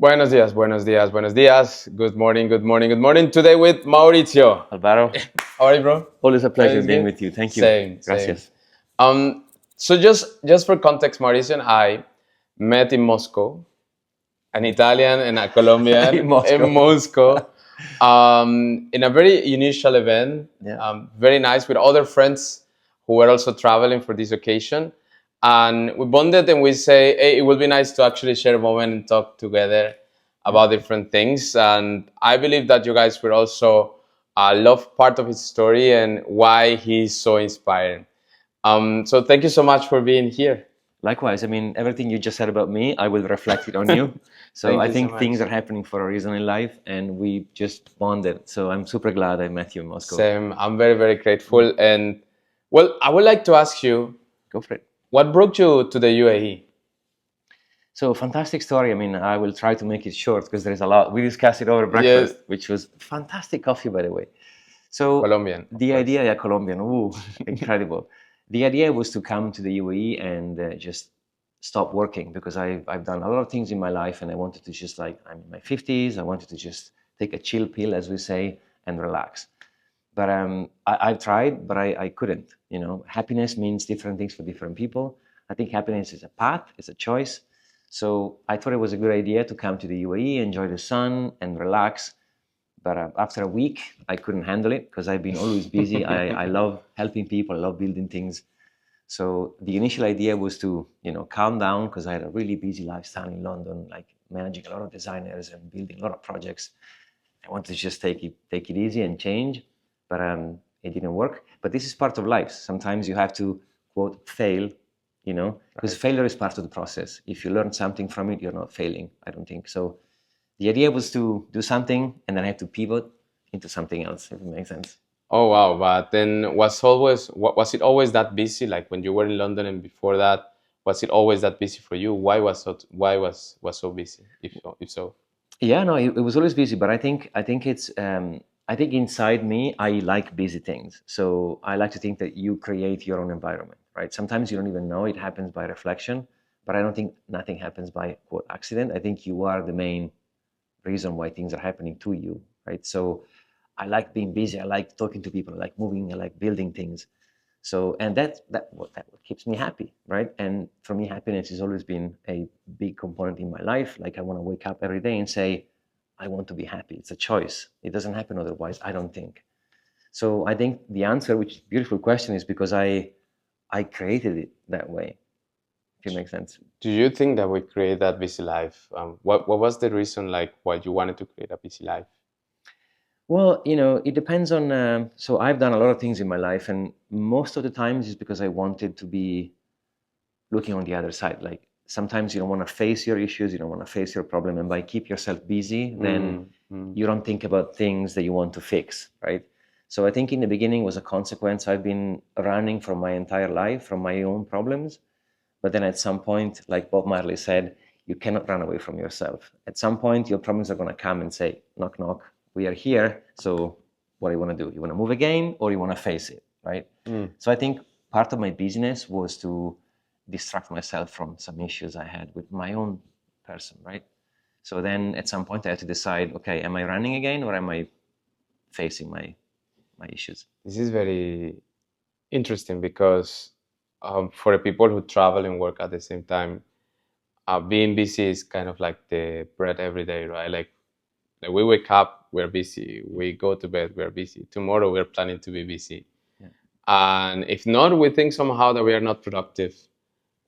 Buenos días, buenos días, buenos días. Good morning, good morning, good morning. Today with Maurizio. Alvaro, How are you, bro? always a pleasure Everything's being good? with you. Thank you. Same, same. Gracias. So just for context, Mauricio and I met in Moscow, an Italian and a Colombian In Moscow. in Moscow, in a very initial event. Yeah. Very nice with other friends who were also traveling for this occasion. And we bonded and we say, hey, it would be nice to actually share a moment and talk together about different things. And I believe that you guys will also love part of his story and why he's so inspiring. So thank you so much for being here. Likewise, I mean, everything you just said about me, I will reflect it on you. So Thank I you so think much. things are happening for a reason in life, and we just bonded. So I'm super glad I met you in Moscow. Same. I'm very, very grateful. And well, I would like to ask you, Go for it. what brought you to the UAE? So fantastic story. I mean, I will try to make it short because there is a lot. We discussed it over breakfast, which was fantastic coffee, by the way. So Colombian. of the course. idea, yeah, Colombian, ooh, incredible. The idea was to come to the UAE and just stop working because I've done a lot of things in my life and I wanted to just like, I'm in my 50s, I wanted to just take a chill pill, as we say, and relax. But I've tried, but I couldn't. You know, happiness means different things for different people. I think happiness is a path, it's a choice. So I thought it was a good idea to come to the UAE, enjoy the sun and relax. But after a week, I couldn't handle it because I've been always busy. I love helping people, I love building things. So the initial idea was to, calm down because I had a really busy lifestyle in London, like managing a lot of designers and building a lot of projects. I wanted to just take it easy and change, but it didn't work. But this is part of life. Sometimes you have to quote fail, because failure is part of the process. If you learn something from it, you're not failing. I don't think so. The idea was to do something and then I had to pivot into something else, if it makes sense. Oh wow! But then was it always that busy? Like when you were in London and before that, was it always that busy for you? Why was so busy? If so. Yeah, no, it was always busy, but I think inside me, I like busy things. So I like to think that you create your own environment, right? Sometimes you don't even know it happens by reflection, but I don't think nothing happens by quote accident. I think you are the main reason why things are happening to you, right? So I like being busy. I like talking to people. I like moving. I like building things. So, and that what keeps me happy, right? And for me, happiness has always been a big component in my life. Like I want to wake up every day and say, I want to be happy. It's a choice. It doesn't happen otherwise, I don't think. So I think the answer, which is a beautiful question, is because I created it that way. If it makes sense. Do you think that we create that busy life? What was the reason like why you wanted to create a busy life? Well, it depends on. So I've done a lot of things in my life, and most of the times is because I wanted to be looking on the other side. Like sometimes you don't want to face your issues, you don't want to face your problem, and by keep yourself busy, then you don't think about things that you want to fix, right? So I think in the beginning was a consequence. I've been running from my entire life from my own problems, but then at some point, like Bob Marley said, you cannot run away from yourself. At some point, your problems are going to come and say, knock, knock, we are here. So what do you want to do? You want to move again or you want to face it, right? So I think part of my business was to distract myself from some issues I had with my own person, right? So then at some point I had to decide, okay, am I running again or am I facing my issues? This is very interesting because for the people who travel and work at the same time, being busy is kind of like the bread every day, right? Like we wake up, we're busy. We go to bed, we're busy. Tomorrow, we're planning to be busy. Yeah. And if not, we think somehow that we are not productive,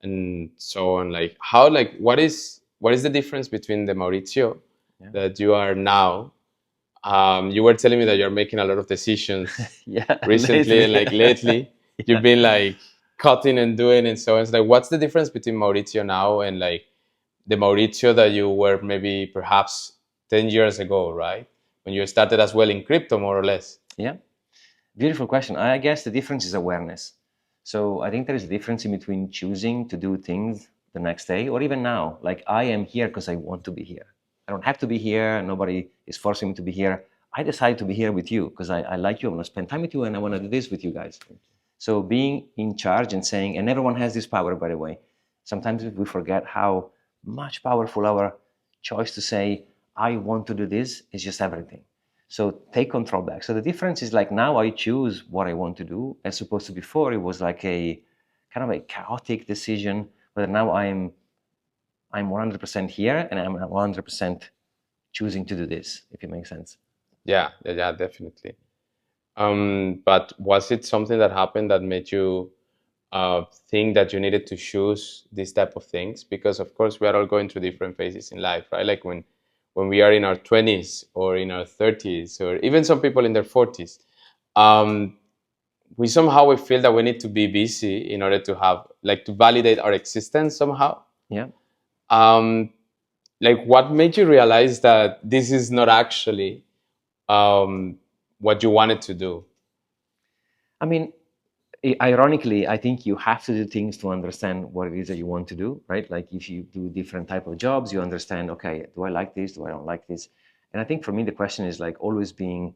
and so on. Like how, like what is the difference between the Maurizio Yeah. that you are now? You were telling me that you're making a lot of decisions Yeah, recently, and lately. like lately, Yeah. you've been like cutting and doing and so on. It's like, what's the difference between Maurizio now and like the Maurizio that you were maybe perhaps 10 years ago, right? When you started as well in crypto, more or less. Yeah. Beautiful question. I guess the difference is awareness. So I think there is a difference in between choosing to do things the next day or even now. Like I am here because I want to be here. I don't have to be here. Nobody is forcing me to be here. I decided to be here with you because I like you. I want to spend time with you and I want to do this with you guys. So being in charge and saying, and everyone has this power, by the way. Sometimes we forget how much powerful our choice to say, I want to do this is just everything. So take control back. So the difference is like now I choose what I want to do, as opposed to before it was like a kind of a chaotic decision. But now I'm 100% here, and I'm 100% choosing to do this, if it makes sense. Yeah, definitely. But was it something that happened that made you think that you needed to choose these type of things? Because of course we are all going through different phases in life, right? Like when we are in our 20s or in our 30s, or even some people in their 40s, um, we feel that we need to be busy in order to have, like, to validate our existence somehow. Yeah. Um, like, what made you realize that this is not actually um, what you wanted to do? I mean, ironically, I think you have to do things to understand what it is that you want to do, right? Like if you do different type of jobs, you understand, okay, do I like this? Do I don't like this? And I think for me, the question is like always being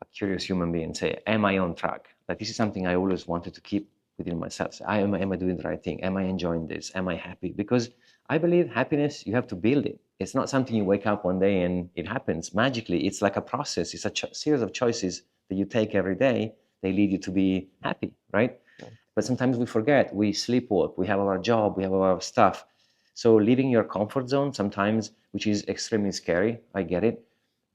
a curious human being and say, am I on track? Like this is something I always wanted to keep within myself. So, am I doing the right thing? Am I enjoying this? Am I happy? Because I believe happiness, you have to build it. It's not something you wake up one day and it happens magically. It's like a process. It's a series of choices that you take every day. They lead you to be happy, right? But sometimes we forget. We sleepwalk. We have our job. We have our stuff. So leaving your comfort zone sometimes, which is extremely scary, I get it.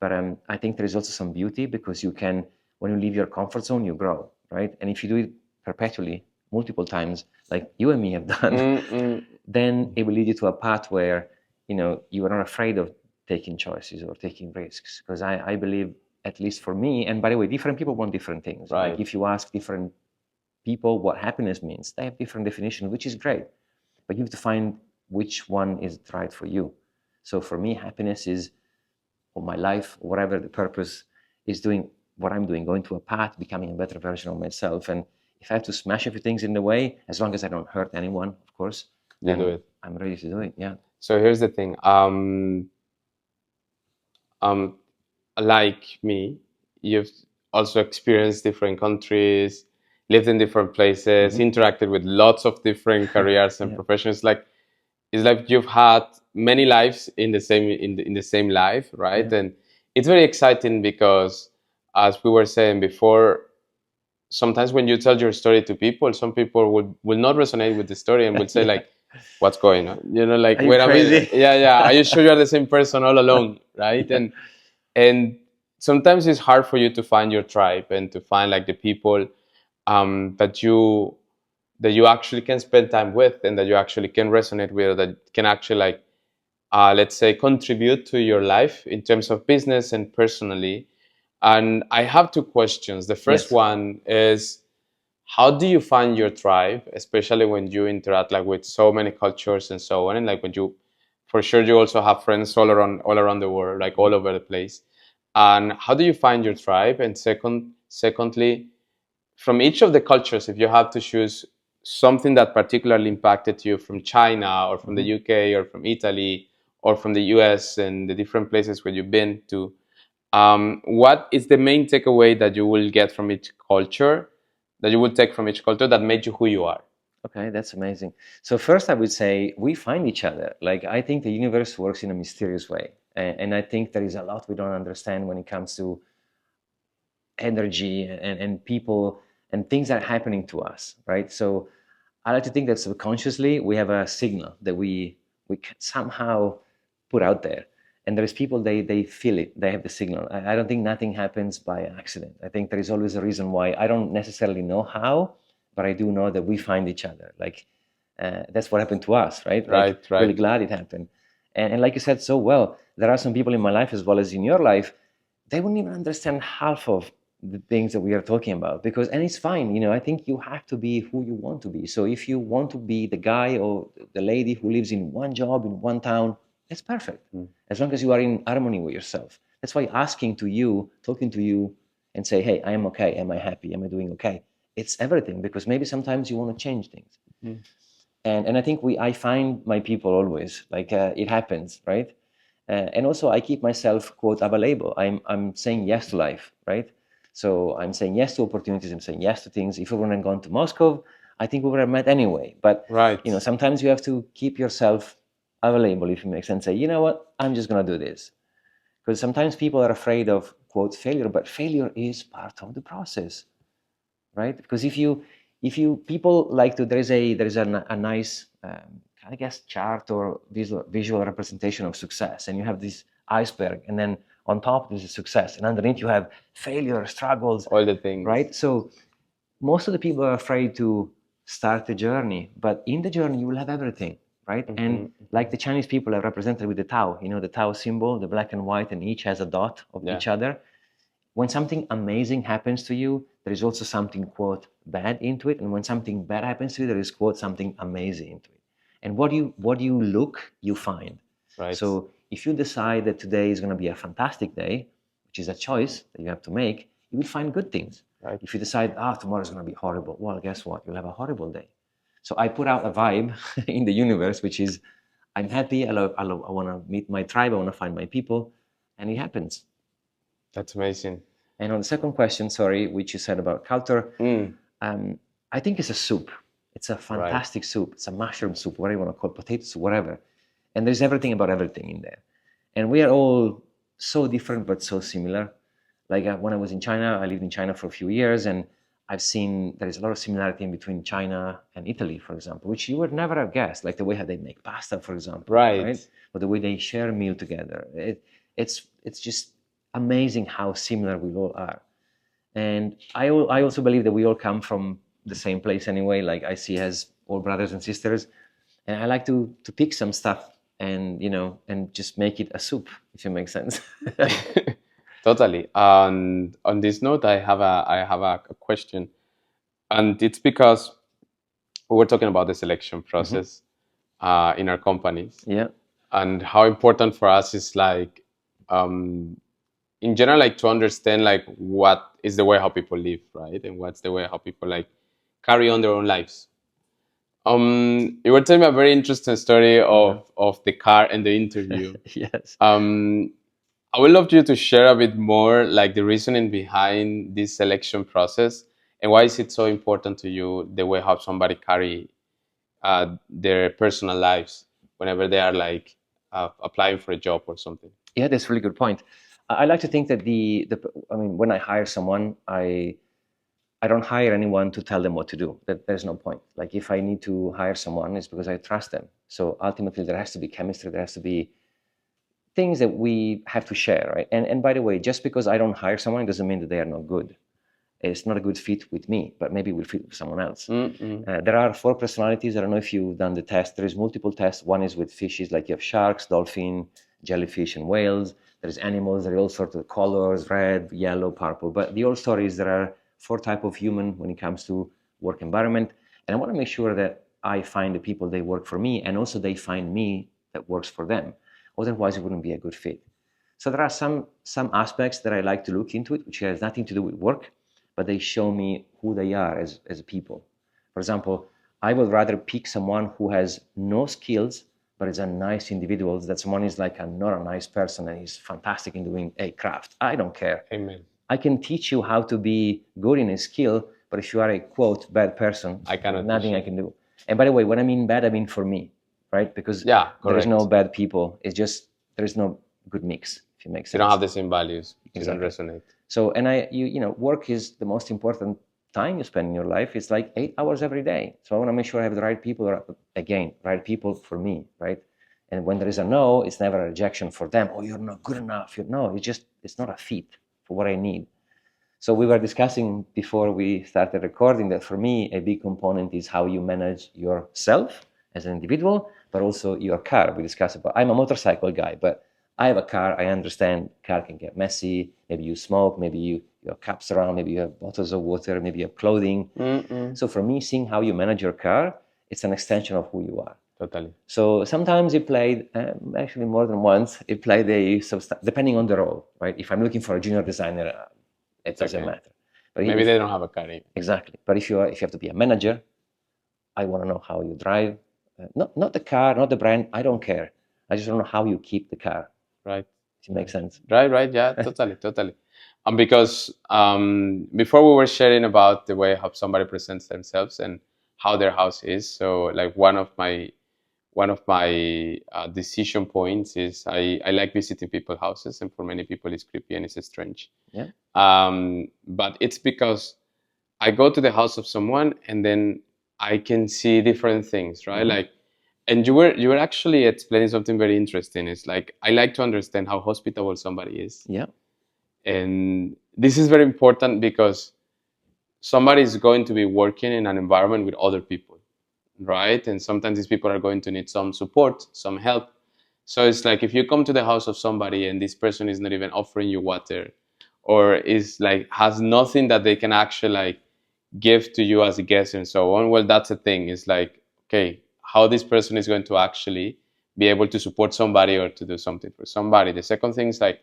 But I think there is also some beauty because you can, when you leave your comfort zone, you grow, right? And if you do it perpetually, multiple times, like you and me have done, then it will lead you to a path where you are not afraid of taking choices or taking risks. Because I believe, at least for me, and by the way, different people want different things. Right. Like if you ask different people what happiness means, they have different definitions, which is great. But you have to find which one is right for you. So for me, happiness is, or my life, whatever the purpose, is doing what I'm doing, going to a path, becoming a better version of myself. And if I have to smash a few things in the way, as long as I don't hurt anyone, of course, You then do it. I'm ready to do it. Yeah. So here's the thing. Um, like me, you've also experienced different countries, lived in different places, interacted with lots of different careers and Yeah. professions. Like, it's like you've had many lives in the same in the same life, right? Yeah. And it's very exciting because, as we were saying before, sometimes when you tell your story to people, some people will not resonate with the story and will say like, "What's going on?" Like, Are you wait a minute, crazy? yeah. Are you sure you're the same person all along, right? Yeah. And sometimes it's hard for you to find your tribe and to find like the people that you actually can spend time with and that you actually can resonate with, that can actually like let's say contribute to your life in terms of business and personally. And I have two questions. The first Yes. one is, how do you find your tribe, especially when you interact like with so many cultures and so on, and like when you, for sure, you also have friends all around the world, like all over the place. And how do you find your tribe? And secondly, from each of the cultures, if you have to choose something that particularly impacted you from China or from the UK or from Italy or from the US and the different places where you've been to, what is the main takeaway that you will get from each culture, that you will take from each culture that made you who you are? Okay, that's amazing. So first, I would say we find each other. Like I think the universe works in a mysterious way, and I think there is a lot we don't understand when it comes to energy and people and things that are happening to us, right? So I like to think that subconsciously we have a signal that we can somehow put out there, and there's people they feel it, they have the signal. I don't think nothing happens by accident. I think there is always a reason why. I don't necessarily know how, but I do know that we find each other. Like that's what happened to us, right? Like Right. really glad it happened. And like you said so well, there are some people in my life as well as in your life, they wouldn't even understand half of the things that we are talking about, because and it's fine. I think you have to be who you want to be. So if you want to be the guy or the lady who lives in one job in one town, that's perfect, as long as you are in harmony with yourself. That's why asking to you, talking to you, and say, hey, I am okay, am I happy, am I doing okay, it's everything, because maybe sometimes you want to change things. And I think I find my people always, like it happens, right? And also I keep myself, quote, available. I'm saying yes to life, right? So I'm saying yes to opportunities. I'm saying yes to things. If we wouldn't have gone to Moscow, I think we would have met anyway. But Right. sometimes you have to keep yourself available, if it makes sense. Say, you know what, I'm just going to do this. Because sometimes people are afraid of, quote, failure, but failure is part of the process, right? Because if you people like to, there is a nice I guess chart or visual representation of success, and you have this iceberg, and then on top there's a success, and underneath you have failure, struggles, All the things. right? So most of the people are afraid to start the journey, but in the journey you will have everything, right? And like the Chinese people are represented with the Tao, the Tao symbol, the black and white, and each has a dot of each other. When something amazing happens to you, there is also something, quote, bad into it. And when something bad happens to you, there is, quote, something amazing into it. And what you look, you find. Right. So if you decide that today is going to be a fantastic day, which is a choice that you have to make, you will find good things. Right. If you decide, tomorrow is going to be horrible, well, guess what? You'll have a horrible day. So I put out a vibe in the universe, which is, I'm happy, I want to meet my tribe, I want to find my people, and it happens. That's amazing. And on the second question, sorry, which you said about culture, I think it's a soup. It's a fantastic soup. It's a mushroom soup, whatever you want to call it, potato soup, whatever. And there's everything about everything in there. And we are all so different, but so similar. Like when I was in China, I lived in China for a few years, and I've seen there is a lot of similarity in between China and Italy, for example, which you would never have guessed, like the way how they make pasta, for example, right? Or the way they share a meal together. It's just amazing how similar we all are. And I also believe that we all come from the same place anyway, like I see as all brothers and sisters. And I like to pick some stuff and, and just make it a soup, if it makes sense. Totally. And on this note, I have a question. And it's because we were talking about the selection process in our companies. Yeah. And how important for us is like, in general, like to understand like what is the way how people live, right? And what's the way how people like carry on their own lives. You were telling me a very interesting story of the car and the interview. Yes. I would love you to share a bit more like the reasoning behind this selection process and why is it so important to you, the way how somebody carry their personal lives whenever they are like applying for a job or something. Yeah, that's a really good point. I like to think that when I hire someone, I don't hire anyone to tell them what to do. There's no point. Like if I need to hire someone, it's because I trust them. So ultimately, there has to be chemistry. There has to be things that we have to share, right? And by the way, just because I don't hire someone doesn't mean that they are not good. It's not a good fit with me, but maybe it will fit with someone else. There are 4 personalities. I don't know if you've done the test. There is multiple tests. One is with fishes, like you have sharks, dolphin, jellyfish, and whales. There's animals. There are all sorts of colors, red, yellow, purple. But the whole story is there are 4 types of human when it comes to work environment. And I want to make sure that I find the people they work for me, and also they find me that works for them. Otherwise, it wouldn't be a good fit. So there are some aspects that I like to look into it, which has nothing to do with work, but they show me who they are as people. For example, I would rather pick someone who has no skills, but is a nice individual, that someone is like not a nice person and he's fantastic in doing a craft. I don't care. Amen. I can teach you how to be good in a skill, but if you are a, quote, bad person, nothing I can do. And by the way, when I mean bad, I mean for me, right? Because there is no bad people. It's just, there is no good mix, if it makes sense. You don't have the same values. Exactly. You don't resonate. So, and work is the most important time you spend in your life. It's like 8 hours every day. So I want to make sure I have the right people, right people for me, right? And when there is a no, it's never a rejection for them. Oh, you're not good enough. No, it's not a fit for what I need. So we were discussing before we started recording that for me, a big component is how you manage yourself as an individual, but also your car. We discussed about, I'm a motorcycle guy, but I have a car. I understand car can get messy. Maybe you smoke, maybe you have cups around, maybe you have bottles of water, maybe you have clothing. So for me, seeing how you manage your car, it's an extension of who you are. Totally. So sometimes it played, actually more than once, it played depending on the role, right? If I'm looking for a junior designer, it doesn't matter. But maybe they don't have a car. Exactly. But if you have to be a manager, I want to know how you drive. Not the car, not the brand. I don't care. I just want to know how you keep the car. Right. Does it make sense? Right. Yeah, totally. Because before we were sharing about the way how somebody presents themselves and how their house is. So like one of one of my decision points is I like visiting people's houses, and for many people it's creepy and it's strange. Yeah. But it's because I go to the house of someone and then I can see different things, right? Mhm. Like, and you were actually explaining something very interesting. It's like I like to understand how hospitable somebody is, Yeah. and this is very important because somebody is going to be working in an environment with other people, right? And sometimes these people are going to need some support, some help. So it's like if you come to the house of somebody and this person is not even offering you water, or is like has nothing that they can actually like give to you as a guest and so on, well, that's the thing. It's like, okay, how this person is going to actually be able to support somebody or to do something for somebody. The second thing is like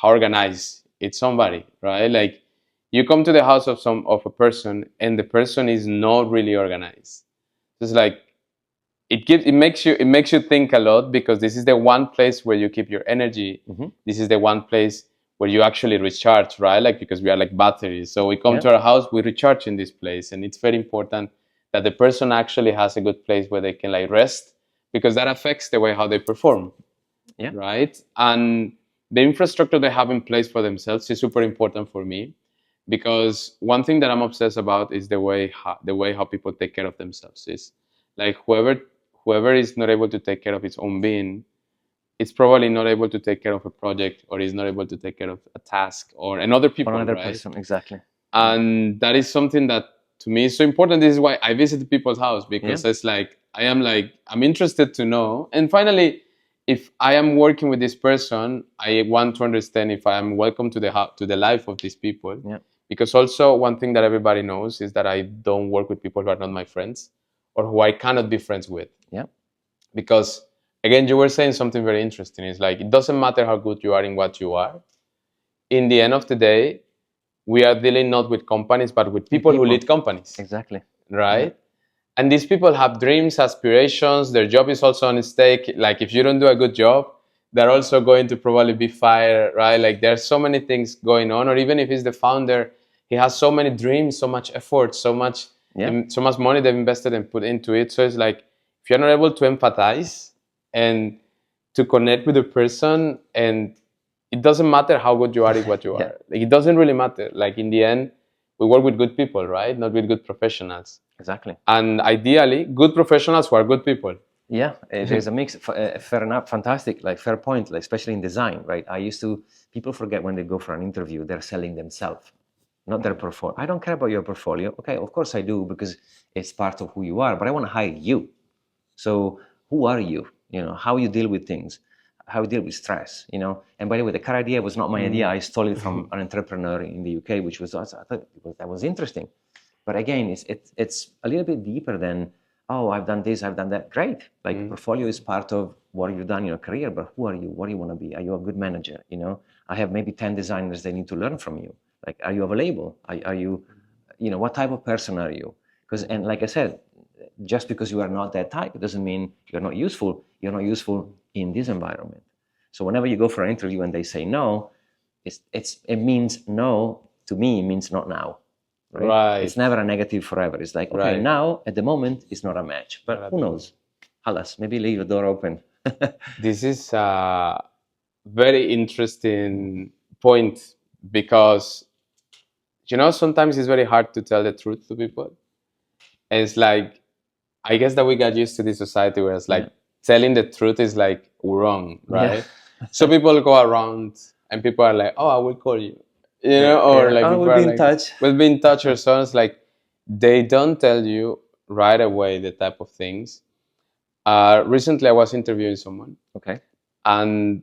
how organized it's somebody, right? Like you come to the house of a person and the person is not really organized. It's like it makes you think a lot, because this is the one place where you keep your energy. Mhm. This is the one place where you actually recharge, right? Like, because we are like batteries, so we come Yeah. to our house, we recharge in this place, and it's very important that the person actually has a good place where they can like rest, because that affects the way how they perform, Yeah. right? And the infrastructure they have in place for themselves is super important for me, because one thing that I'm obsessed about is the way how people take care of themselves. Is like whoever is not able to take care of its own being, it's probably not able to take care of a project, or is not able to take care of a task or another For people, another right? person, exactly. And that is something that to me is so important. This is why I visit people's house, Yeah. because it's like I'm interested to know. And finally, if I am working with this person, I want to understand if I am welcome to the life of these people. Yeah. Because also one thing that everybody knows is that I don't work with people who are not my friends, or who I cannot be friends with. Yeah. Because again, you were saying something very interesting. It's like it doesn't matter how good you are in what you are. In the end of the day, we are dealing not with companies, but with And people who people. lead companies, Exactly. Yeah. right? And these people have dreams, aspirations. Their job is also on stake. Like if you don't do a good job, they're also going to probably be fired, right? Like there's so many things going on. Or even if he's the founder, he has so many dreams, so much effort, Yeah. so much money they've invested and put into it. So it's like if you're not able to empathize and to connect with the person, and it doesn't matter how good you are at what you Yeah. are. Like it doesn't really matter. Like in the end, we work with good people, right? Not with good professionals. Exactly. And ideally, good professionals who are good people. Yeah, there's a mix. Fair enough, fantastic. Like fair point. Like especially in design, right? People forget when they go for an interview, they're selling themselves, not their portfolio. I don't care about your portfolio. Okay, of course I do, because it's part of who you are. But I want to hire you. So who are you? You know, how you deal with things, how you deal with stress. You know. And by the way, the car idea was not my idea. I stole it from an entrepreneur in the UK, which was I thought that was interesting. But again, it's a little bit deeper than, oh, I've done this, I've done that. Great. Like portfolio is part of what you've done in your career, but who are you? What do you want to be? Are you a good manager? You know, I have maybe 10 designers they need to learn from you. Like, are you available? Are you, you know, what type of person are you? Because, and like I said, just because you are not that type, it doesn't mean you're not useful. You're not useful in this environment. So whenever you go for an interview and they say no, it means no to me means not now. Right? Right. It's never a negative forever. It's like, okay, Right. now at the moment it's not a match, but who knows? Alas, maybe leave the door open. This is a very interesting point, because sometimes it's very hard to tell the truth to people. And it's like, I guess that we got used to this society where it's like telling the truth is like wrong, right? So people go around and people are like, "Oh, I will call you," or like Oh, people we'll are be in like, touch. "We'll be in touch," or so. It's like they don't tell you right away the type of things. Recently, I was interviewing someone, Okay. and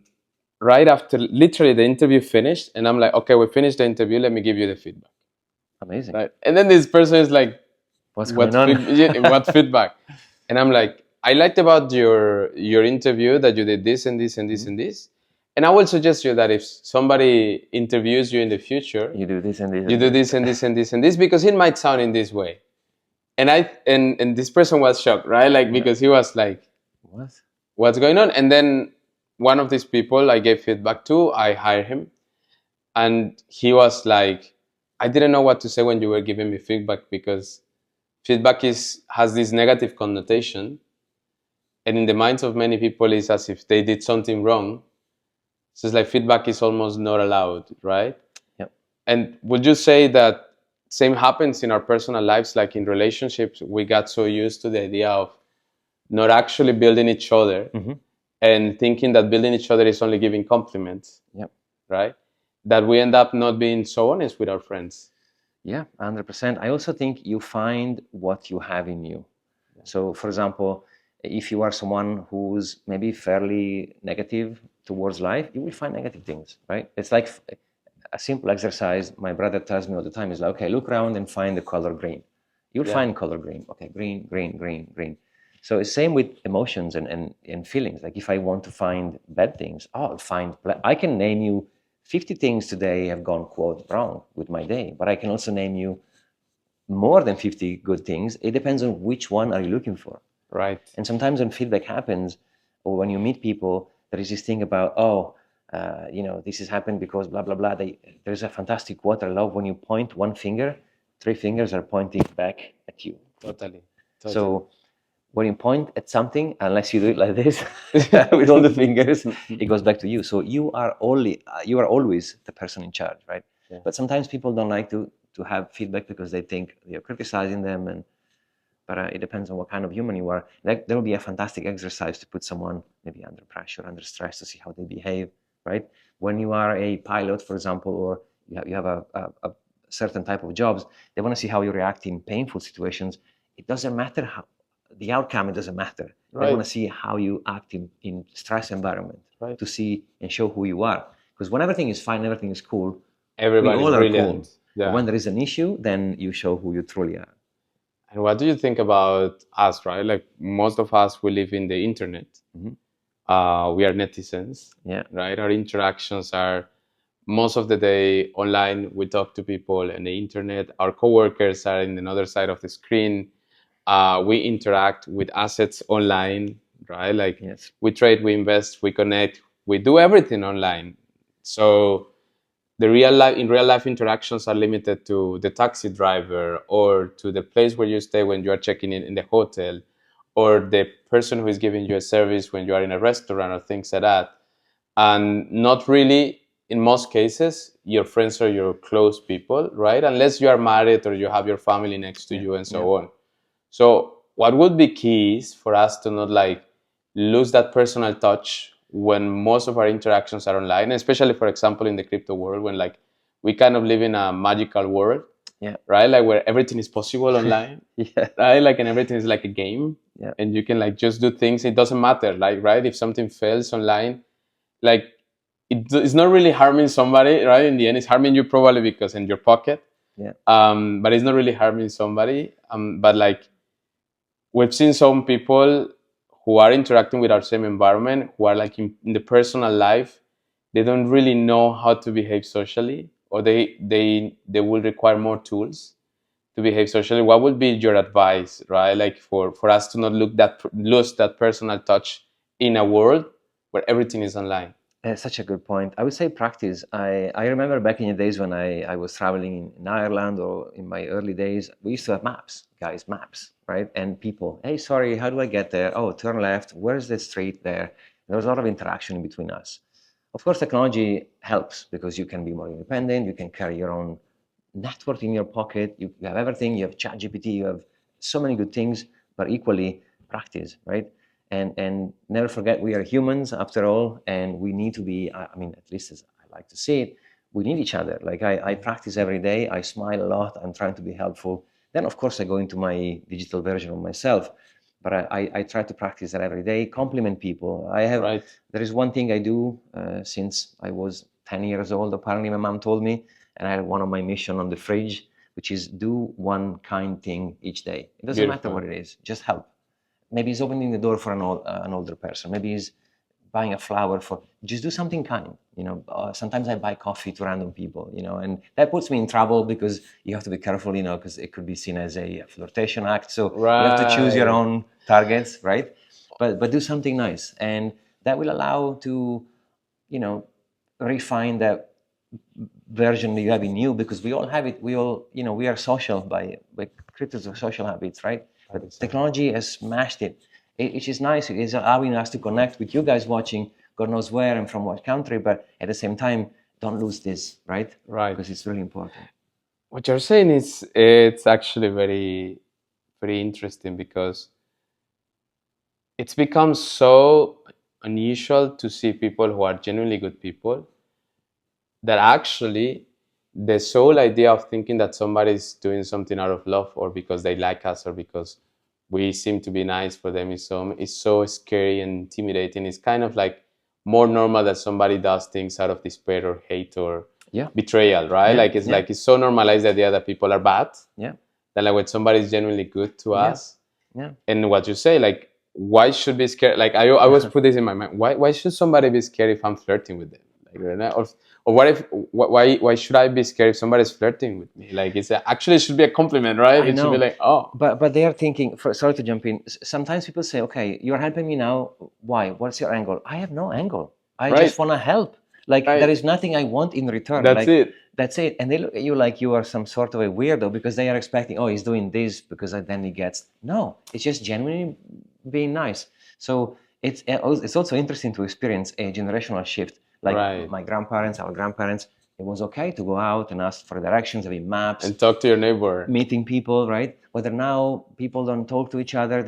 right after, literally, the interview finished, and I'm like, "Okay, we finished the interview. Let me give you the feedback." Amazing. Right? And then this person is like, What's going on? what feedback? And I'm like, I liked about your interview that you did this and this and this and this. And I will suggest you that if somebody interviews you in the future, You do this and this. you do this and this and this and this, because it might sound in this way. And this person was shocked, right? Like, because he was like, What? what's going on? And then one of these people I gave feedback to, I hired him, and he was like, I didn't know what to say when you were giving me feedback, because feedback has this negative connotation. and in the minds of many people it's as if they did something wrong. So it's like feedback is almost not allowed, right? Yep. And would you say that same happens in our personal lives, like in relationships, we got so used to the idea of not actually building each other and thinking that building each other is only giving compliments, Yep. right? That we end up not being so honest with our friends. Yeah, 100%. I also think you find what you have in you. So, for example, if you are someone who's maybe fairly negative towards life, you will find negative things, right? It's like a simple exercise my brother tells me all the time is like, okay, look around and find the color green. You'll Yeah. find color green. Okay, green, green, green, green. So it's same with emotions and feelings. Like if I want to find bad things, I'll find, I can name you 50 things today have gone quote wrong with my day, but I can also name you more than 50 good things. It depends on which one are you looking for. Right. And sometimes when feedback happens, or when you meet people, there is this thing about, this has happened because blah, blah, blah. There's a fantastic quote I love: when you point one finger, 3 fingers are pointing back at you. Totally. So when you point at something, unless you do it like this with all the fingers, it goes back to you. So you are always the person in charge, right? Yeah. But sometimes people don't like to have feedback because they think you're criticizing them, but it depends on what kind of human you are. There will be a fantastic exercise to put someone maybe under pressure, under stress, to see how they behave, right? When you are a pilot, for example, or you have a certain type of jobs, they want to see how you react in painful situations. It doesn't matter how the outcome, it doesn't matter. They want to see how you act in stress environment, to see and show who you are. Because when everything is fine, everything is cool, everybody's we all are brilliant. cool. Yeah. But when there is an issue, then you show who you truly are. And what do you think about us, right? Like most of us, we live in the internet. We are netizens, right? Our interactions are most of the day online. We talk to people on the internet. Our coworkers are in another side of the screen. We interact with assets online, right? Like we trade, we invest, we connect, we do everything online. So the real life interactions are limited to the taxi driver or to the place where you stay when you are checking in the hotel, or the person who is giving you a service when you are in a restaurant or things like that. And not really, in most cases, your friends are your close people, right? Unless you are married or you have your family next to you and so on. So what would be keys for us to not like lose that personal touch when most of our interactions are online, especially for example in the crypto world, when like we kind of live in a magical world, right? Like where everything is possible online, right? Like, and everything is like a game, and you can like just do things. It doesn't matter, like, right? If something fails online, like it's not really harming somebody, right? In the end, it's harming you probably because in your pocket, but it's not really harming somebody. But like we've seen some people who are interacting with our same environment, who are like in the personal life, they don't really know how to behave socially, or they will require more tools to behave socially. What would be your advice, right? Like for us to not lose that personal touch in a world where everything is online. Such a good point. I would say practice. I remember back in the days when I was traveling in Ireland, or in my early days, we used to have maps, guys, maps, right? And people, hey, sorry, how do I get there? Oh, turn left. Where's the street there? There was a lot of interaction in between us. Of course, technology helps because you can be more independent. You can carry your own network in your pocket. You have everything. You have ChatGPT. You have so many good things, but equally practice, right? And never forget, we are humans after all, and we need to be, I mean, at least as I like to see it, we need each other. Like I practice every day, I smile a lot, I'm trying to be helpful. Then of course I go into my digital version of myself, but I try to practice that every day, compliment people. There is one thing I do since I was 10 years old, apparently my mom told me, and I had one of my mission on the fridge, which is do one kind thing each day. It doesn't matter what it is, just help. Maybe he's opening the door for an older person. Maybe he's buying a flower for, just do something kind. Sometimes I buy coffee to random people, and that puts me in trouble because you have to be careful, because it could be seen as a flirtation act. So you have to choose your own targets, right? But do something nice, and that will allow to, refine that version that you have in you, because we all have it. We all, we are social by creatures of social habits, right? But technology has smashed it. which is nice. It's allowing us to connect with you guys watching, God knows where and from what country, but at the same time, don't lose this, right? Right. Because it's really important. What you're saying is it's actually very, very interesting because it's become so unusual to see people who are genuinely good people that actually the sole idea of thinking that somebody's doing something out of love or because they like us or because we seem to be nice for them is so scary and intimidating. It's kind of like more normal that somebody does things out of despair or hate or betrayal, right? Like it's so normalized the idea that people are bad. Yeah. That like when somebody's genuinely good to us. Yeah. And what you say, like, why should be scared? Like I always put this in my mind. Why should somebody be scared if I'm flirting with them? Like, right? Or what if why should I be scared if somebody's flirting with me? Like actually it should be a compliment, right? I It know. should be like, oh. But they are thinking. Sorry to jump in. Sometimes people say, "Okay, you're helping me now. Why? What's your angle?" I have no angle. I just want to help. Like there is nothing I want in return. That's it. That's it. And they look at you like you are some sort of a weirdo because they are expecting, oh, he's doing this because then he gets. No, it's just genuinely being nice. So it's also interesting to experience a generational shift. Like my grandparents, our grandparents, it was okay to go out and ask for directions, having maps, and talk to your neighbor, meeting people, right? Whether now people don't talk to each other,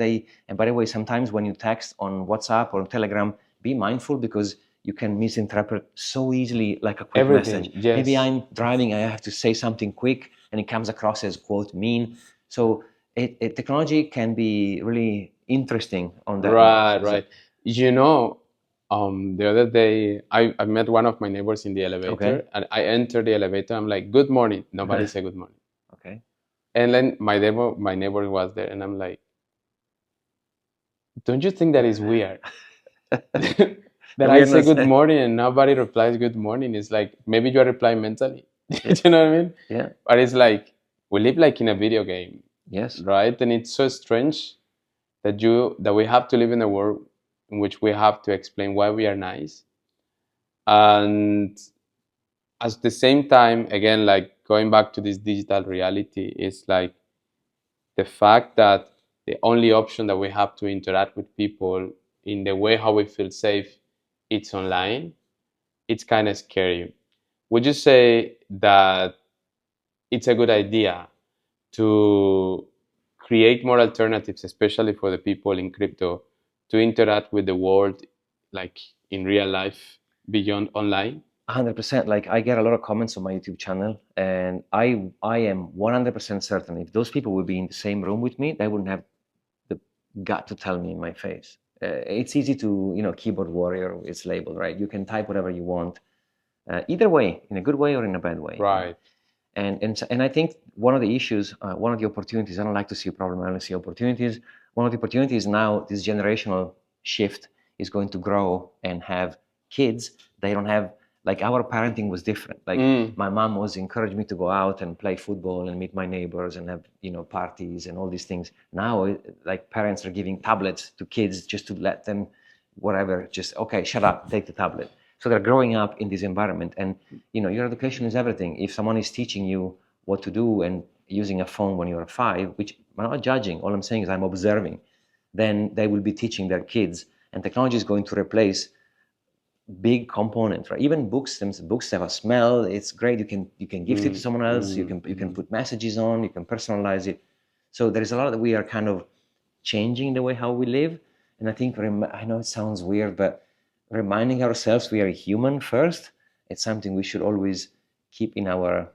and by the way, sometimes when you text on WhatsApp or Telegram, be mindful because you can misinterpret so easily, like a quick message. Yes. Maybe I'm driving, I have to say something quick, and it comes across as quote mean. So technology can be really interesting on that. Right. You know, the other day I met one of my neighbors in the elevator, and I entered the elevator. I'm like, "Good morning." Nobody said good morning. Okay. And then my neighbor was there, and I'm like, "Don't you think that is weird?" That I say good morning and nobody replies good morning. It's like maybe you are replying mentally. Do you know what I mean? Yeah. But it's like we live like in a video game. Yes. Right? And it's so strange that we have to live in a world in which we have to explain why we are nice. And at the same time, again, like going back to this digital reality, is like the fact that the only option that we have to interact with people in the way how we feel safe, it's online. It's kind of scary. Would you say that it's a good idea to create more alternatives, especially for the people in crypto, to interact with the world like in real life beyond online? 100%. Like I get a lot of comments on my YouTube channel, and I am 100% certain if those people would be in the same room with me, they wouldn't have the gut to tell me in my face. It's easy to, keyboard warrior, it's labeled, right? You can type whatever you want, either way, in a good way or in a bad way. Right. And I think one of the issues, one of the opportunities, I don't like to see a problem, I only see opportunities. One of the opportunities now, this generational shift is going to grow and have kids. They don't have, like our parenting was different. Like my mom was encouraged me to go out and play football and meet my neighbors and have, parties and all these things. Now, like parents are giving tablets to kids just to let them, whatever, just, okay, shut up, take the tablet. So they're growing up in this environment, and your education is everything. If someone is teaching you what to do and using a phone when you're 5, which I'm not judging, all I'm saying is I'm observing, then they will be teaching their kids, and technology is going to replace big components, right? Even books have a smell. It's great. You can gift it to someone else. You can put messages on. You can personalize it. So there is a lot that we are kind of changing the way how we live, and I think I know it sounds weird, but reminding ourselves we are human first, it's something we should always keep in our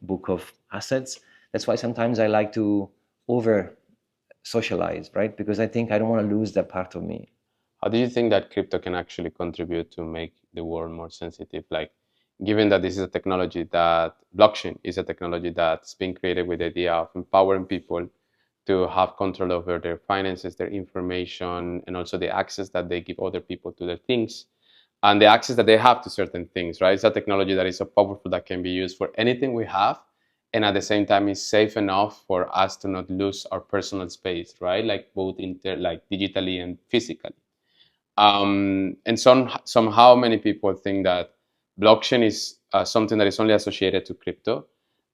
book of assets. That's why sometimes I like to over socialize, right? Because I think I don't want to lose that part of me. How do you think that crypto can actually contribute to make the world more sensitive? Like, given that this is a technology that blockchain is a technology that's been created with the idea of empowering people to have control over their finances, their information, and also the access that they give other people to their things and the access that they have to certain things, right? It's a technology that is so powerful that can be used for anything we have, and at the same time is safe enough for us to not lose our personal space, right? Like both like digitally and physically. And somehow many people think that blockchain is something that is only associated to crypto,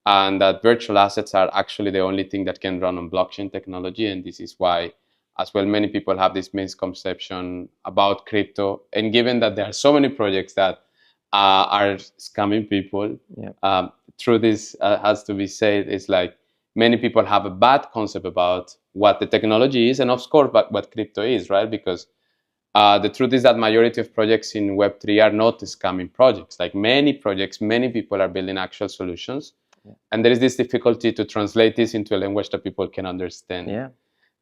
and that virtual assets are actually the only thing that can run on blockchain technology. And this is why as well, many people have this misconception about crypto. And given that there are so many projects that are scamming people, Yeah. through this has to be said, is like many people have a bad concept about what the technology is, and of course, but what crypto is, right? Because the truth is that majority of projects in Web3 are not scamming projects. Like many projects, many people are building actual solutions, Yeah. and there is this difficulty to translate this into a language that people can understand. Yeah.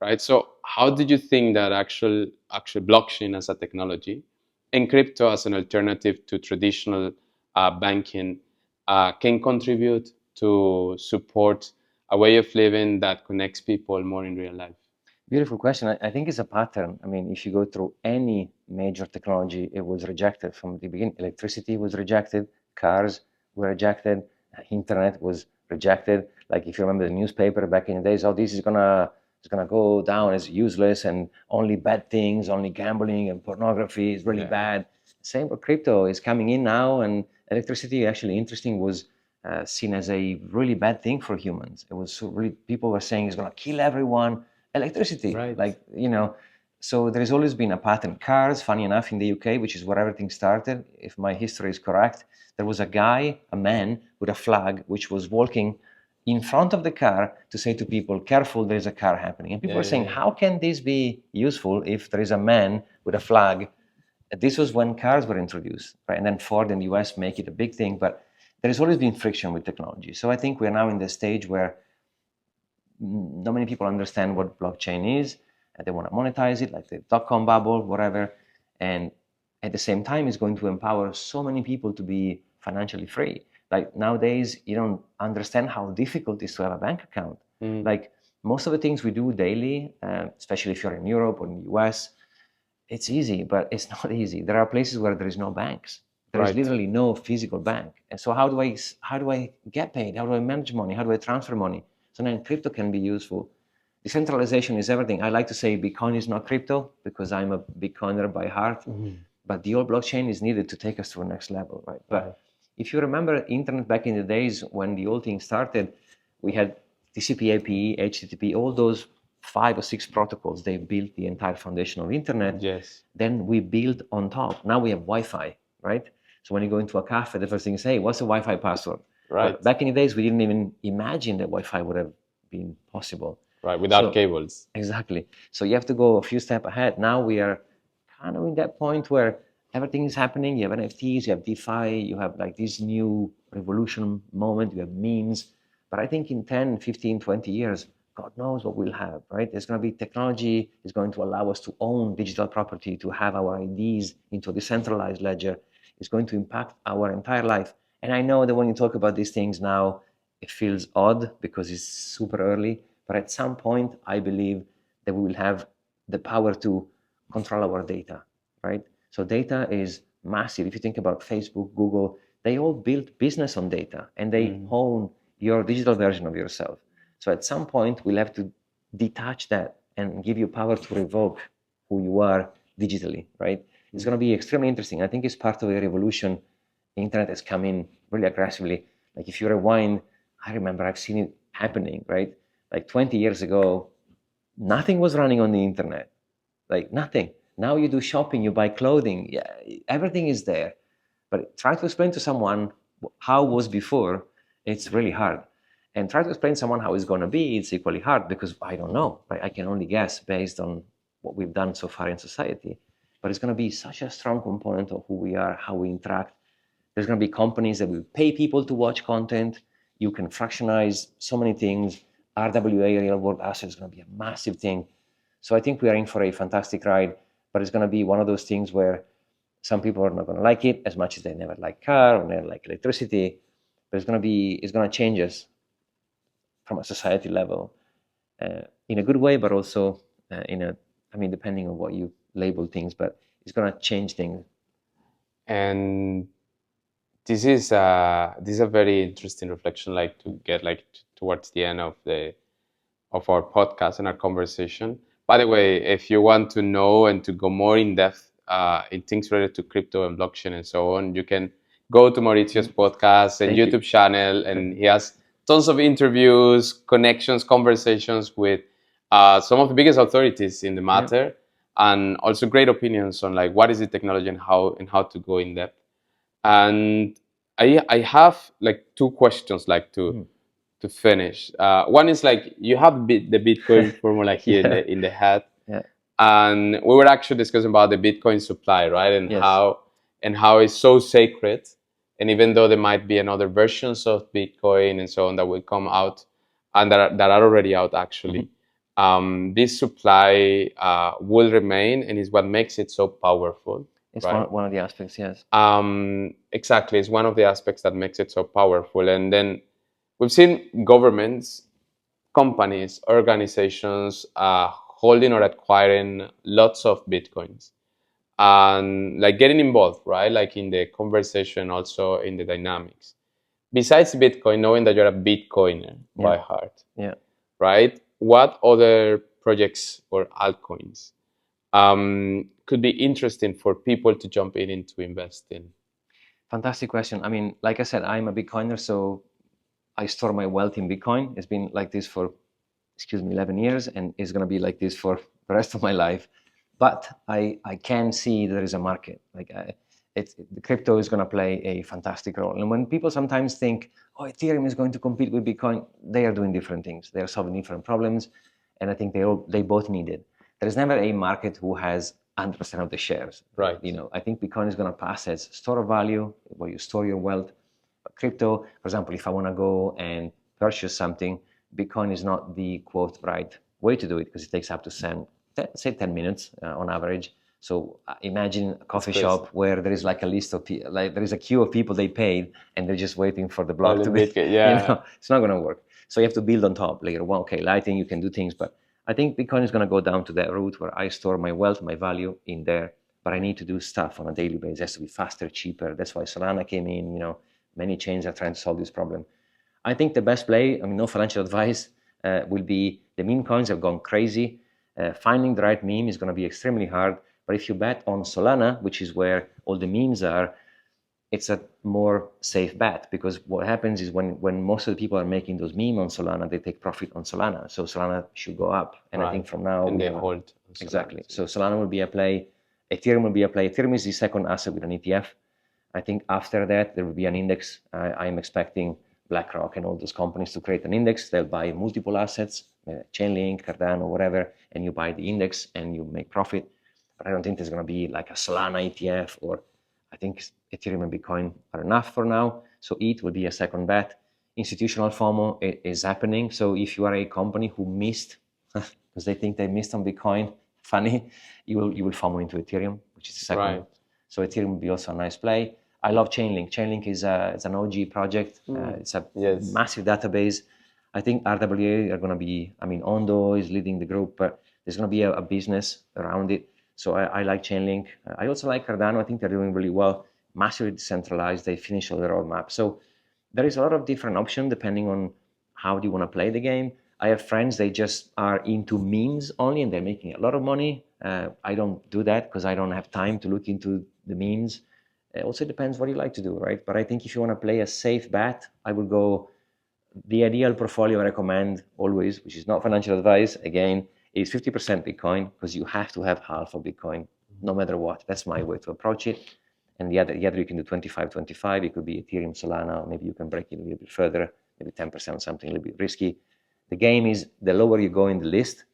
Right. So, how did you think that actual blockchain as a technology and crypto as an alternative to traditional banking can contribute to support a way of living that connects people more in real life? Beautiful question. I think it's a pattern. I mean, if you go through any major technology, it was rejected from the beginning. Electricity was rejected, cars were rejected, internet was rejected. Like if you remember the newspaper back in the days, oh, this is gonna go down as useless and only bad things, only gambling and pornography is really bad. Same with crypto is coming in now, and electricity actually interesting was seen as a really bad thing for humans. It was so really people were saying it's gonna kill everyone. Electricity, Right. like so there's always been a pattern. Cars, funny enough, in the UK, which is where everything started, if my history is correct, there was a man with a flag which was walking in front of the car to say to people, careful, there's a car happening. And people were saying, how can this be useful if there is a man with a flag? This was when cars were introduced, right? And then Ford in the US make it a big thing, but there has always been friction with technology. So I think we're now in the stage where not many people understand what blockchain is, and they want to monetize it, like the dot-com bubble, whatever. And at the same time, it's going to empower so many people to be financially free. Like nowadays, you don't understand how difficult it is to have a bank account. Like most of the things we do daily, especially if you're in Europe or in the US, it's easy, but it's not easy. There are places where there is no banks. There is literally no physical bank. And so how do I get paid? How do I manage money? How do I transfer money? So then crypto can be useful. Decentralization is everything. I like to say Bitcoin is not crypto because I'm a Bitcoiner by heart, but the old blockchain is needed to take us to the next level, right? But if you remember internet back in the days when the old thing started, we had TCP/IP, HTTP, all those 5 or 6 protocols. They built the entire foundation of internet. Yes. Then we build on top. Now we have Wi-Fi, right? So when you go into a cafe, the first thing is, hey, what's the Wi-Fi password? Right. But back in the days, we didn't even imagine that Wi-Fi would have been possible. Right. Without cables. Exactly. So you have to go a few steps ahead. Now we are kind of in that point where everything is happening. You have NFTs, you have DeFi, you have like this new revolution moment, you have memes. But I think in 10, 15, 20 years, God knows what we'll have, right? There's going to be technology is going to allow us to own digital property, to have our IDs into a decentralized ledger. It's going to impact our entire life. And I know that when you talk about these things now, it feels odd because it's super early. But at some point, I believe that we will have the power to control our data, right? So data is massive. If you think about Facebook, Google, they all build business on data and they own your digital version of yourself. So at some point, we'll have to detach that and give you power to revoke who you are digitally, right? It's going to be extremely interesting. I think it's part of a revolution. The internet has come in really aggressively. Like if you rewind, I remember I've seen it happening, right? Like 20 years ago, nothing was running on the internet, like nothing. Now you do shopping, you buy clothing, yeah, everything is there. But try to explain to someone how it was before, it's really hard. And try to explain to someone how it's going to be, it's equally hard because I don't know, right? I can only guess based on what we've done so far in society. But it's going to be such a strong component of who we are, how we interact. There's going to be companies that will pay people to watch content. You can fractionize so many things. RWA, real world assets, is going to be a massive thing. So I think we are in for a fantastic ride, but it's going to be one of those things where some people are not going to like it as much as they never like car or never like electricity. But it's going to change us from a society level in a good way, but also depending on what you label things, but it's going to change things. And this is a very interesting reflection, like to get towards the end of our podcast and our conversation. By the way, if you want to know and to go more in depth in things related to crypto and blockchain and so on, you can go to Maurizio's podcast and YouTube channel, and he has tons of interviews, connections, conversations with some of the biggest authorities in the matter, and also great opinions on like what is the technology and how to go in depth. And I have like two questions like to finish. One is like you have the Bitcoin formula here Yeah. in the head, Yeah. and we were actually discussing about the Bitcoin supply, right? And Yes. how it's so sacred. And even though there might be another versions of Bitcoin and so on that will come out, and that are already out actually, this supply will remain, and is what makes it so powerful, It's right? one of the aspects, yes. Exactly, it's one of the aspects that makes it so powerful. And then we've seen governments, companies, organizations holding or acquiring lots of Bitcoins and like getting involved, right? Like in the conversation, also in the dynamics. Besides Bitcoin, knowing that you're a Bitcoiner by heart, Yeah. right? What other projects or altcoins could be interesting for people to jump in to invest in? Fantastic question. I mean, like I said, I'm a Bitcoiner, so I store my wealth in Bitcoin. It's been like this for, 11 years, and it's going to be like this for the rest of my life. But I can see there is a market. Like the crypto is going to play a fantastic role. And when people sometimes think, oh, Ethereum is going to compete with Bitcoin, they are doing different things. They are solving different problems, and I think they both need it. There is never a market who has 100% of the shares. Right. I think Bitcoin is going to pass as store of value, where you store your wealth. But crypto, for example, if I want to go and purchase something, Bitcoin is not the quote right way to do it, because it takes up to say 10 minutes on average. So imagine a coffee shop where there is like a list of like there is a queue of people they paid, and they're just waiting for the block to be. Bitcoin, yeah. It's not going to work. So you have to build on top later. Well, okay, Lighting, you can do things, but I think Bitcoin is going to go down to that route where I store my wealth, my value in there, but I need to do stuff on a daily basis. It has to be faster, cheaper. That's why Solana came in. Many chains are trying to solve this problem. I think the best play, I mean, no financial advice, will be the meme coins have gone crazy. Finding the right meme is going to be extremely hard. But if you bet on Solana, which is where all the memes are, it's a more safe bet, because what happens is when most of the people are making those memes on Solana, they take profit on Solana. So Solana should go up. And I think from now, and they hold. Exactly. So Solana will be a play. Ethereum will be a play. Ethereum is the second asset with an ETF. I think after that, there will be an index. I'm expecting BlackRock and all those companies to create an index. They'll buy multiple assets, Chainlink, Cardano, whatever, and you buy the index and you make profit. But I don't think there's going to be like a Solana ETF, or I think Ethereum and Bitcoin are enough for now. So ETH will be a second bet. Institutional FOMO is happening. So if you are a company who missed, because they think they missed on Bitcoin, funny, you will FOMO into Ethereum, which is the second. Right. So Ethereum will be also a nice play. I love Chainlink. Chainlink is it's an OG project. It's a massive database. I think RWA are going to be, I mean, Ondo is leading the group, but there's going to be a business around it. So I like Chainlink. I also like Cardano. I think they're doing really well. Massively decentralized. They finish all the roadmap. So there is a lot of different options depending on how do you want to play the game. I have friends, they just are into memes only, and they're making a lot of money. I don't do that because I don't have time to look into the memes. It also depends what you like to do, right? But I think if you want to play a safe bet, I would go, the ideal portfolio I recommend always, which is not financial advice, again, is 50% Bitcoin, because you have to have half of Bitcoin no matter what. That's my way to approach it. And the other you can do 25-25. It could be Ethereum, Solana, or maybe you can break it a little bit further, maybe 10%, something a little bit risky. The game is the lower you go in the list,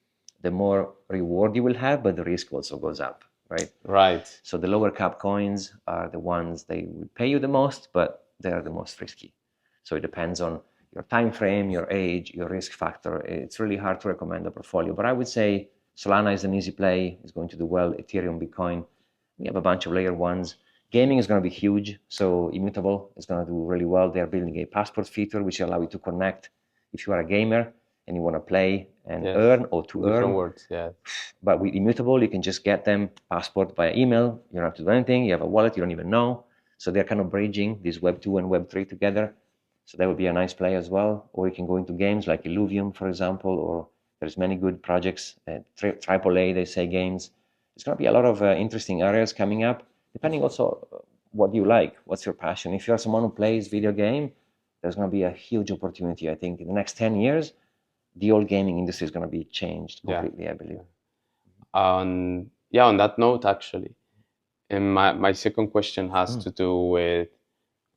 the more reward you will have, but the risk also goes up, right? Right. So the lower cap coins are the ones they will pay you the most, but they are the most risky. So it depends on your time frame, your age, your risk factor. It's really hard to recommend a portfolio, but I would say Solana is an easy play. It's going to do well. Ethereum, Bitcoin. We have a bunch of layer ones. Gaming is going to be huge. So Immutable is going to do really well. They're building a passport feature, which allow you to connect if you are a gamer and you want to play and earn, or to Different earn. words, yeah. But with Immutable, you can just get them passport via email. You don't have to do anything. You have a wallet you don't even know. So they're kind of bridging this Web 2 and Web 3 together. So that would be a nice play as well. Or you can go into games like Illuvium, for example, or there's many good projects, AAA, they say, games. There's going to be a lot of interesting areas coming up, depending also what you like, what's your passion. If you're someone who plays video game, there's going to be a huge opportunity, I think, in the next 10 years. the whole gaming industry is going to be changed Yeah. completely, I believe. On that note, actually, and my second question has to do with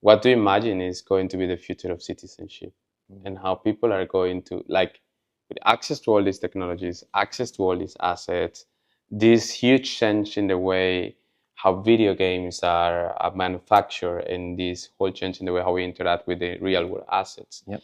what do you imagine is going to be the future of citizenship and how people are going to, like, with access to all these technologies, access to all these assets, this huge change in the way how video games are manufactured, and this whole change in the way how we interact with the real world assets. Yep.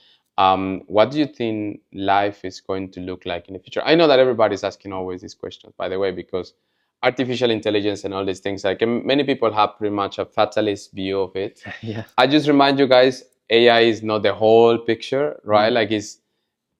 What do you think life is going to look like in the future? I know that everybody's asking always these questions, by the way, because artificial intelligence and all these things, like many people have pretty much a fatalist view of it. Yeah. I just remind you guys, AI is not the whole picture, right? Like it's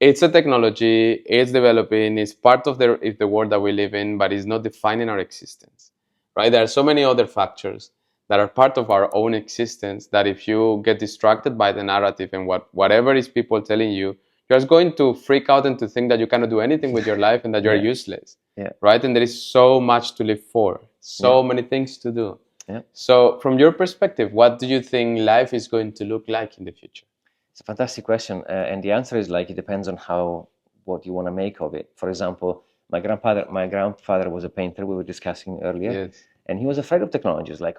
a technology, it's developing, it's part of the world that we live in, but it's not defining our existence, right? There are so many other factors that are part of our own existence that if you get distracted by the narrative and whatever is people telling you, you're just going to freak out and to think that you cannot do anything with your life and that you're useless, right? And there is so much to live for, so many things to do. So from your perspective, what do you think life is going to look like in the future? It's a fantastic question, and the answer is like it depends on what you want to make of it. For example, my grandfather was a painter. We were discussing earlier, and he was afraid of technologies. Like,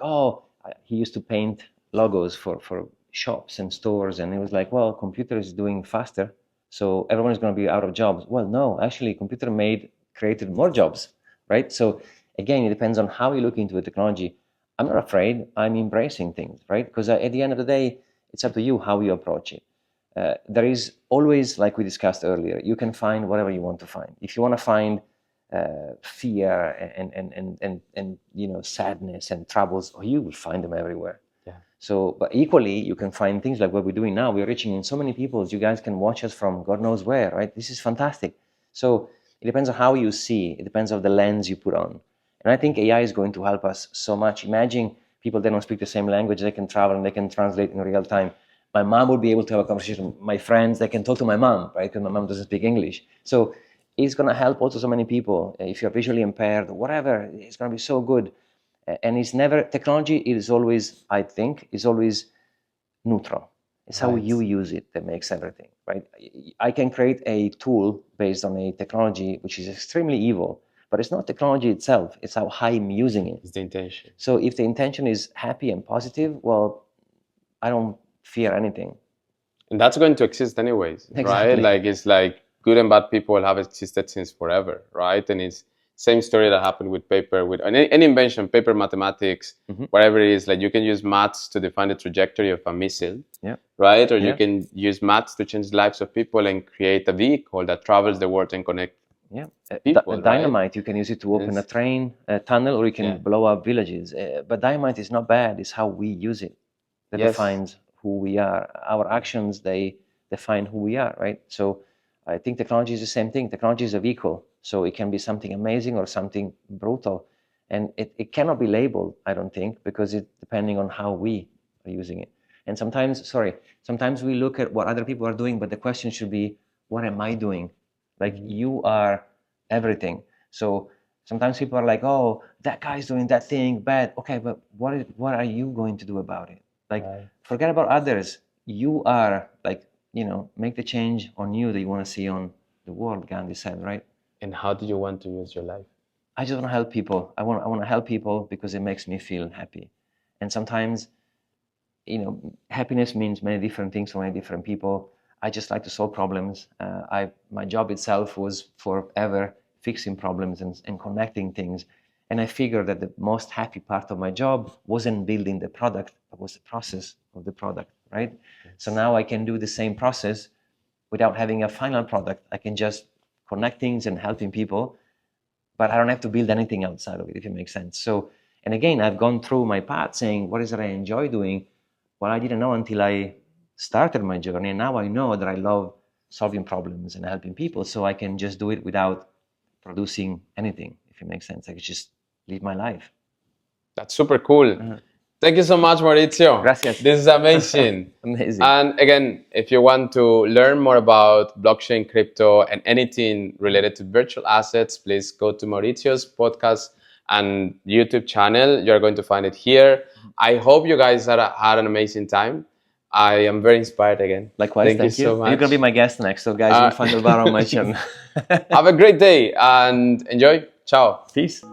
he used to paint logos for shops and stores, and he was like, well, computer is doing faster, so everyone is going to be out of jobs. Well, no, actually, computer created more jobs, right? So again, it depends on how you look into the technology. I'm not afraid. I'm embracing things, right? Because at the end of the day, it's up to you how you approach it. There is always, like we discussed earlier, you can find whatever you want to find. If you want to find fear and sadness and troubles, you will find them everywhere. So, but equally, you can find things like what we're doing now. We're reaching in so many people. You guys can watch us from God knows where, right? This is fantastic. So it depends on how you see. It depends on the lens you put on. And I think AI is going to help us so much. Imagine people that don't speak the same language, they can travel and they can translate in real time. My mom would be able to have a conversation with my friends. They can talk to my mom, right? Because my mom doesn't speak English. So it's going to help also so many people. If you're visually impaired, whatever, it's going to be so good. And it's never, technology is always, I think, is always neutral. It's how you use it that makes everything, right? I can create a tool based on a technology which is extremely evil, but it's not technology itself. It's how I'm using it. It's the intention. So if the intention is happy and positive, well, I don't fear anything. And that's going to exist anyways, right? Like it's like good and bad people have existed since forever, right? And it's same story that happened with paper, with any invention, paper, mathematics, whatever it is. Like you can use maths to define the trajectory of a missile, right? Or you can use maths to change the lives of people and create a vehicle that travels the world and connect people. Dynamite, you can use it to open a train, a tunnel, or you can blow up villages. But dynamite is not bad. It's how we use it that defines who we are. Our actions, they define who we are, right? So I think technology is the same thing. Technology is a vehicle. So it can be something amazing or something brutal. And it cannot be labeled, I don't think, because it's depending on how we are using it. And sometimes we look at what other people are doing, but the question should be, what am I doing? Like you are everything. So sometimes people are like, oh, that guy's doing that thing bad. Okay, but what are you going to do about it? Like, forget about others. You are like, make the change on you that you want to see on the world, Gandhi said, right? And how do you want to use your life? I just want to help people. I want to help people because it makes me feel happy. And sometimes, happiness means many different things for many different people. I just like to solve problems. My job itself was forever fixing problems and connecting things. And I figured that the most happy part of my job wasn't building the product, but was the process of the product, right? So now I can do the same process without having a final product. I can just connect things and helping people, but I don't have to build anything outside of it, if it makes sense. So, and again, I've gone through my path saying, what is it I enjoy doing? Well, I didn't know until I started my journey. And now I know that I love solving problems and helping people. So I can just do it without producing anything, if it makes sense. I can just live my life. That's super cool. Thank you so much, Maurizio. Gracias. This is amazing. Amazing. And again, if you want to learn more about blockchain, crypto, and anything related to virtual assets, please go to Maurizio's podcast and YouTube channel. You're going to find it here. I hope you guys had an amazing time. I am very inspired again. Likewise, Thank you thank you. so much. You're gonna be my guest next, so guys, you'll find Álvaro on my channel. Have a great day and enjoy. Ciao. Peace.